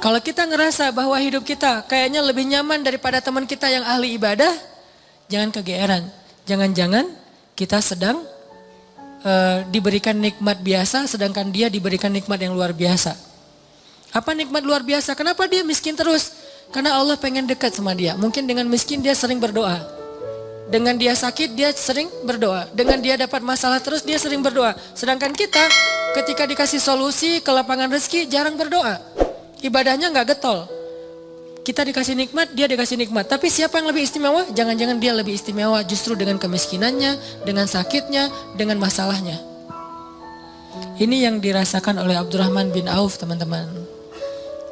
Kalau kita ngerasa bahwa hidup kita kayaknya lebih nyaman daripada teman kita yang ahli ibadah, jangan kegeeran. Jangan-jangan kita sedang diberikan nikmat biasa, sedangkan dia diberikan nikmat yang luar biasa. Apa nikmat luar biasa? Kenapa dia miskin terus? Karena Allah pengen dekat sama dia. Mungkin dengan miskin dia sering berdoa. Dengan dia sakit dia sering berdoa. Dengan dia dapat masalah terus dia sering berdoa. Sedangkan kita ketika dikasih solusi ke lapangan rezeki jarang berdoa. Ibadahnya nggak getol. Kita dikasih nikmat, dia dikasih nikmat. Tapi siapa yang lebih istimewa? Jangan-jangan dia lebih istimewa justru dengan kemiskinannya, dengan sakitnya, dengan masalahnya. Ini yang dirasakan oleh Abdurrahman bin Auf, teman-teman.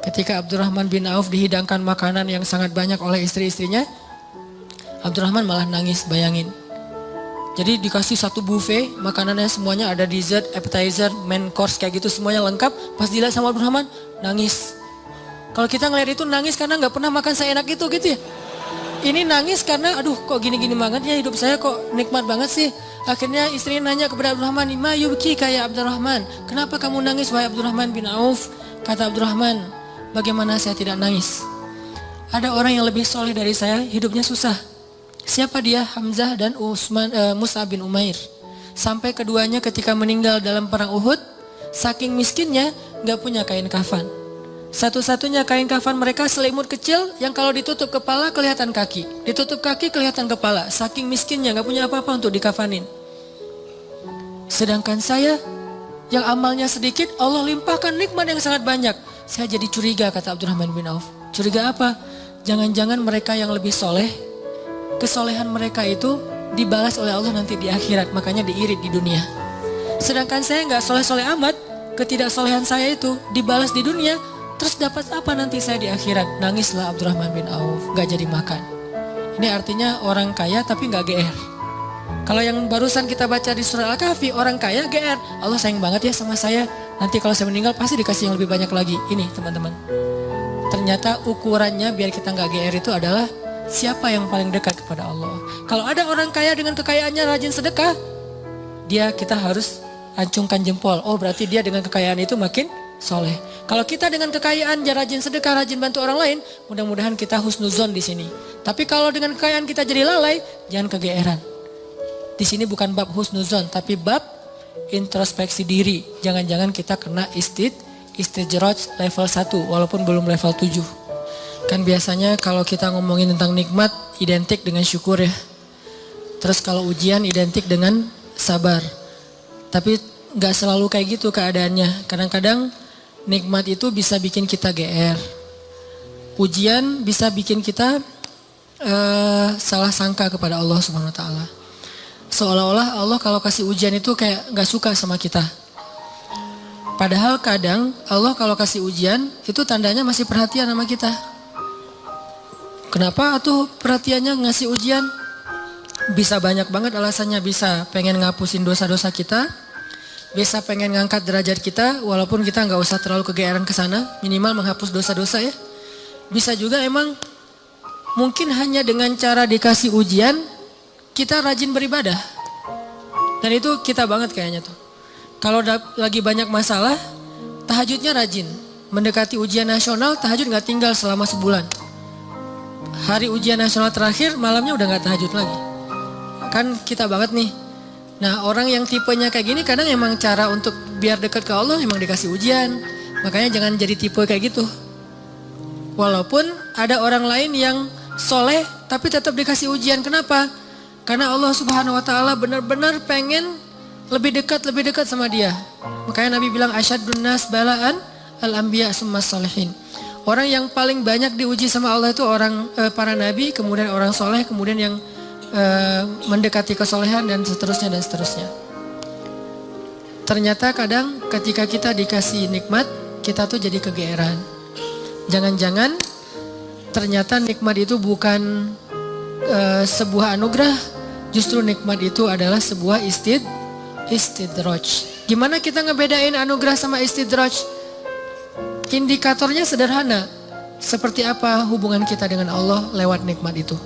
Ketika Abdurrahman bin Auf dihidangkan makanan yang sangat banyak oleh istri-istrinya, Abdurrahman malah nangis, bayangin. Jadi dikasih satu buffet, makanannya semuanya ada dessert, appetizer, main course kayak gitu semuanya lengkap. Pas dilihat sama Abdurrahman, nangis. Kalau kita ngeliat itu nangis karena nggak pernah makan seenak itu gitu ya. Ini nangis karena aduh kok gini-gini banget ya hidup saya kok nikmat banget sih. Akhirnya istrinya nanya kepada Abdurrahman, "Ma yubki kayak Abdurrahman. Kenapa kamu nangis wahai Abdurrahman bin Auf?" Kata Abdurrahman, "Bagaimana saya tidak nangis? Ada orang yang lebih soleh dari saya, hidupnya susah." Siapa dia? Hamzah dan Mus'ab bin Umair. Sampai keduanya ketika meninggal dalam perang Uhud, saking miskinnya gak punya kain kafan. Satu-satunya kain kafan mereka selimut kecil yang kalau ditutup kepala kelihatan kaki. Ditutup kaki kelihatan kepala. Saking miskinnya gak punya apa-apa untuk dikafanin. Sedangkan saya yang amalnya sedikit Allah limpahkan nikmat yang sangat banyak. Saya jadi curiga, kata Abdurrahman bin Auf. Curiga apa? Jangan-jangan mereka yang lebih soleh, kesolehan mereka itu dibalas oleh Allah nanti di akhirat, makanya diirit di dunia. Sedangkan saya nggak soleh-soleh amat, ketidaksolehan saya itu dibalas di dunia, terus dapat apa nanti saya di akhirat? Nangislah Abdurrahman bin Auf, nggak jadi makan. Ini artinya orang kaya tapi nggak GR. Kalau yang barusan kita baca di surah Al-Kahfi, orang kaya GR. Allah sayang banget ya sama saya, nanti kalau saya meninggal pasti dikasih yang lebih banyak lagi. Ini teman-teman. Ternyata ukurannya biar kita nggak GR itu adalah siapa yang paling dekat kepada Allah. Kalau ada orang kaya dengan kekayaannya rajin sedekah, kita harus acungkan jempol. Oh berarti dia dengan kekayaan itu makin soleh. Kalau kita dengan kekayaan rajin sedekah, rajin bantu orang lain, mudah-mudahan kita husnuzon di sini. Tapi kalau dengan kekayaan kita jadi lalai, jangan kegeeran. Di sini bukan bab husnuzon, tapi bab introspeksi diri. Jangan-jangan kita kena istijraj level 1 walaupun belum level 7. Kan biasanya kalau kita ngomongin tentang nikmat identik dengan syukur ya. Terus kalau ujian identik dengan sabar. Tapi gak selalu kayak gitu keadaannya. Kadang-kadang nikmat itu bisa bikin kita GR. Ujian bisa bikin kita salah sangka kepada Allah Subhanahu Wa Taala. Seolah-olah Allah kalau kasih ujian itu kayak gak suka sama kita. Padahal kadang Allah kalau kasih ujian itu tandanya masih perhatian sama kita. Kenapa tuh perhatiannya ngasih ujian? Bisa banyak banget alasannya. Bisa pengen ngapusin dosa-dosa kita, bisa pengen ngangkat derajat kita, walaupun kita nggak usah terlalu kegeeran ke sana, minimal menghapus dosa-dosa ya. Bisa juga emang mungkin hanya dengan cara dikasih ujian kita rajin beribadah. Dan itu kita banget kayaknya tuh. Kalau lagi banyak masalah, tahajudnya rajin. Mendekati ujian nasional, tahajud nggak tinggal selama sebulan. Hari ujian nasional terakhir, malamnya udah nggak tahajud lagi. Kan kita banget nih. Nah orang yang tipenya kayak gini kadang emang cara untuk biar dekat ke Allah emang dikasih ujian. Makanya jangan jadi tipe kayak gitu. Walaupun ada orang lain yang soleh tapi tetap dikasih ujian. Kenapa? Karena Allah Subhanahu Wa Taala benar-benar pengen lebih dekat sama dia. Makanya Nabi bilang asyadun nas balaan al-anbiya summas salihin. Orang yang paling banyak diuji sama Allah itu orang para nabi, kemudian orang soleh, kemudian yang mendekati kesolehan dan seterusnya dan seterusnya. Ternyata kadang ketika kita dikasih nikmat, kita tuh jadi kegeeran. Jangan-jangan ternyata nikmat itu bukan sebuah anugerah, justru nikmat itu adalah sebuah istidraj. Gimana kita ngebedain anugerah sama istidraj? Indikatornya sederhana. Seperti apa hubungan kita dengan Allah lewat nikmat itu.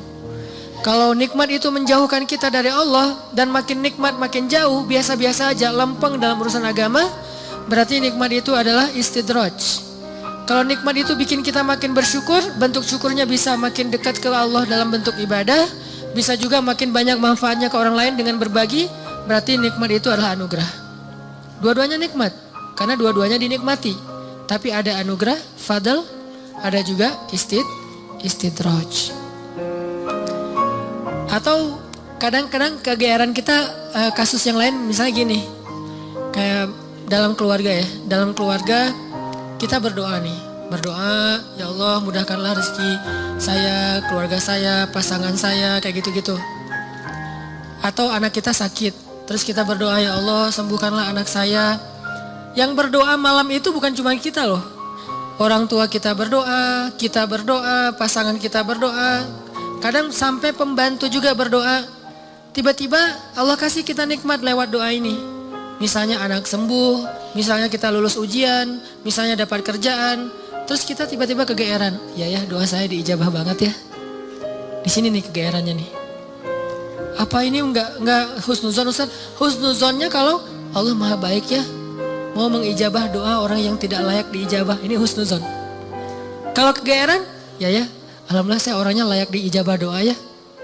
Kalau nikmat itu menjauhkan kita dari Allah dan makin nikmat makin jauh, biasa-biasa aja, lempeng dalam urusan agama, berarti nikmat itu adalah istidraj. Kalau nikmat itu bikin kita makin bersyukur, bentuk syukurnya bisa makin dekat ke Allah dalam bentuk ibadah, bisa juga makin banyak manfaatnya ke orang lain dengan berbagi, berarti nikmat itu adalah anugerah. Dua-duanya nikmat, karena dua-duanya dinikmati. Tapi ada anugerah, fadl, ada juga istidraj. Atau kadang-kadang kegeeran kita kasus yang lain, misalnya gini, kayak dalam keluarga ya, dalam keluarga kita berdoa nih, berdoa, ya Allah mudahkanlah rezeki saya, keluarga saya, pasangan saya, kayak gitu-gitu. Atau anak kita sakit, terus kita berdoa, ya Allah sembuhkanlah anak saya. Yang berdoa malam itu bukan cuma kita loh. Orang tua kita berdoa, pasangan kita berdoa. Kadang sampai pembantu juga berdoa. Tiba-tiba Allah kasih kita nikmat lewat doa ini. Misalnya anak sembuh, misalnya kita lulus ujian, misalnya dapat kerjaan. Terus kita tiba-tiba kegeeran. Ya doa saya diijabah banget ya. Di sini nih kegeerannya nih. Apa ini enggak husnuzon Ustaz? Husnuzonnya kalau Allah maha baik ya. Mau mengijabah doa orang yang tidak layak diijabah. Ini husnuzon. Kalau kegeeran, ya alhamdulillah saya orangnya layak diijabah doa ya.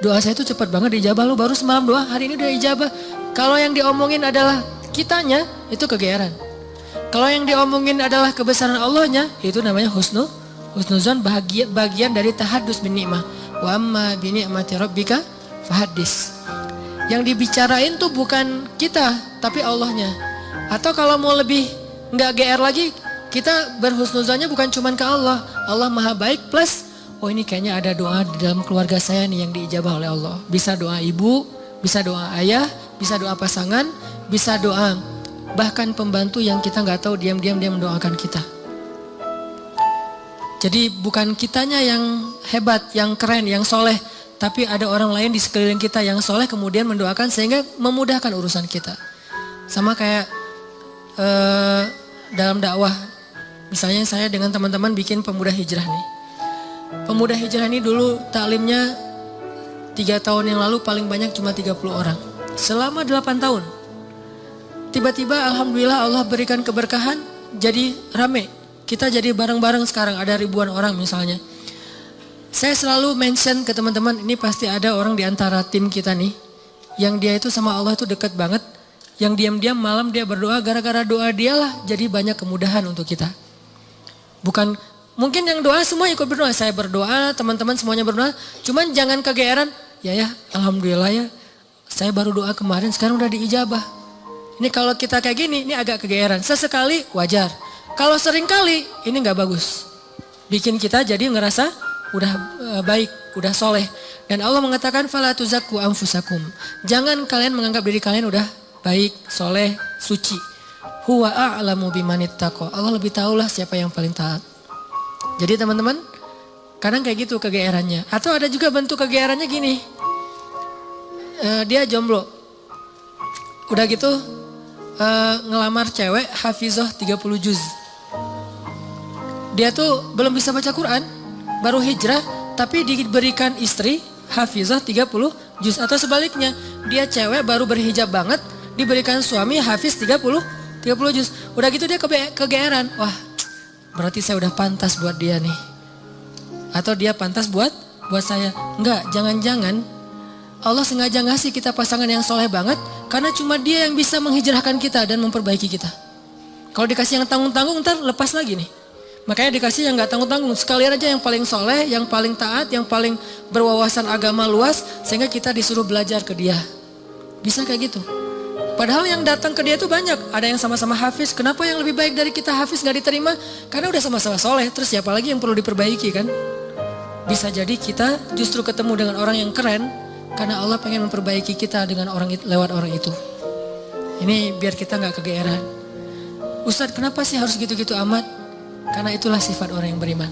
Doa saya itu cepat banget diijabah, lu baru semalam doa, hari ini udah ijabah. Kalau yang diomongin adalah kitanya, itu kegeeran. Kalau yang diomongin adalah kebesaran Allahnya, itu namanya husnuzon, bagian dari tahadus bin ni'mah. Wa amma bi ni'mati rabbika fahaddis. Yang dibicarain tuh bukan kita, tapi Allahnya. Atau kalau mau lebih nggak GR lagi, kita berhusnuzonnya bukan cuma ke Allah. Allah maha baik plus, oh ini kayaknya ada doa di dalam keluarga saya nih yang diijabah oleh Allah. Bisa doa ibu, bisa doa ayah, bisa doa pasangan, bisa doa bahkan pembantu yang kita nggak tahu diam-diam dia mendoakan kita. Jadi bukan kitanya yang hebat, yang keren, yang soleh, tapi ada orang lain di sekeliling kita yang soleh kemudian mendoakan sehingga memudahkan urusan kita. Sama kayak dalam dakwah, misalnya saya dengan teman-teman bikin pemuda hijrah nih. Pemuda hijrah ini dulu taklimnya 3 tahun yang lalu paling banyak cuma 30 orang. Selama 8 tahun. Tiba-tiba alhamdulillah Allah berikan keberkahan jadi rame. Kita jadi bareng-bareng sekarang ada ribuan orang misalnya. Saya selalu mention ke teman-teman, ini pasti ada orang di antara tim kita nih. Yang dia itu sama Allah itu dekat banget. Yang diam-diam malam dia berdoa, gara-gara doa dialah jadi banyak kemudahan untuk kita. Bukan, mungkin yang doa semua ikut berdoa. Saya berdoa, teman-teman semuanya berdoa. Cuman jangan kegeeran, ya alhamdulillah ya. Saya baru doa kemarin, sekarang udah diijabah. Ini kalau kita kayak gini, ini agak kegeeran. Sesekali wajar. Kalau sering kali, ini gak bagus. Bikin kita jadi ngerasa udah baik, udah soleh. Dan Allah mengatakan, fala tuzakku anfusakum. Jangan kalian menganggap diri kalian udah baik, soleh, suci. Huwa a'lamu bimanittaqo. Allah lebih tahulah siapa yang paling taat. Jadi teman-teman, kadang kayak gitu kegeerannya. Atau ada juga bentuk kegeerannya gini. Dia jomblo. Udah gitu ngelamar cewek hafizah 30 juz. Dia tuh belum bisa baca Quran, baru hijrah, tapi diberikan istri hafizah 30 juz. Atau sebaliknya, dia cewek baru berhijab banget, diberikan suami hafiz 30 juz. Udah gitu dia kegeeran. Wah, berarti saya udah pantas buat dia nih. Atau dia pantas buat saya. Enggak, jangan-jangan Allah sengaja ngasih kita pasangan yang soleh banget karena cuma dia yang bisa menghijrahkan kita dan memperbaiki kita. Kalau dikasih yang tanggung-tanggung ntar lepas lagi nih. Makanya dikasih yang gak tanggung-tanggung. Sekalian aja yang paling soleh, yang paling taat, yang paling berwawasan agama luas sehingga kita disuruh belajar ke dia. Bisa kayak gitu. Padahal yang datang ke dia itu banyak. Ada yang sama-sama hafiz. Kenapa yang lebih baik dari kita hafiz gak diterima? Karena udah sama-sama soleh. Terus siapa lagi yang perlu diperbaiki kan? Bisa jadi kita justru ketemu dengan orang yang keren. Karena Allah pengen memperbaiki kita dengan orang itu, lewat orang itu. Ini biar kita gak kegeeran. Ustadz kenapa sih harus gitu-gitu amat? Karena itulah sifat orang yang beriman.